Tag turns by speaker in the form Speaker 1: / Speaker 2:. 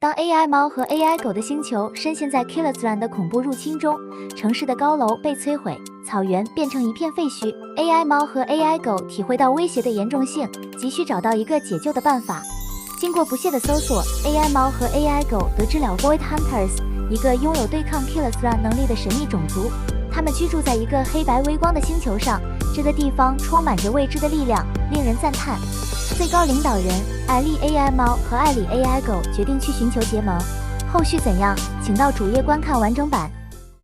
Speaker 1: 当 AI 猫和 AI 狗的星球深陷在 Killerland 的恐怖入侵中，城市的高楼被摧毁，草原变成一片废墟。AI 猫和 AI 狗体会到威胁的严重性，急需找到一个解救的办法。经过不懈的搜索 ，AI 猫和 AI 狗得知了 Void Hunters， 一个拥有对抗 Killerland 能力的神秘种族。他们居住在一个黑白微光的星球上，这个地方充满着未知的力量，令人赞叹。最高领导人艾丽 AI 猫和艾里 AI 狗决定去寻求结盟，后续怎样，请到主页观看完整版。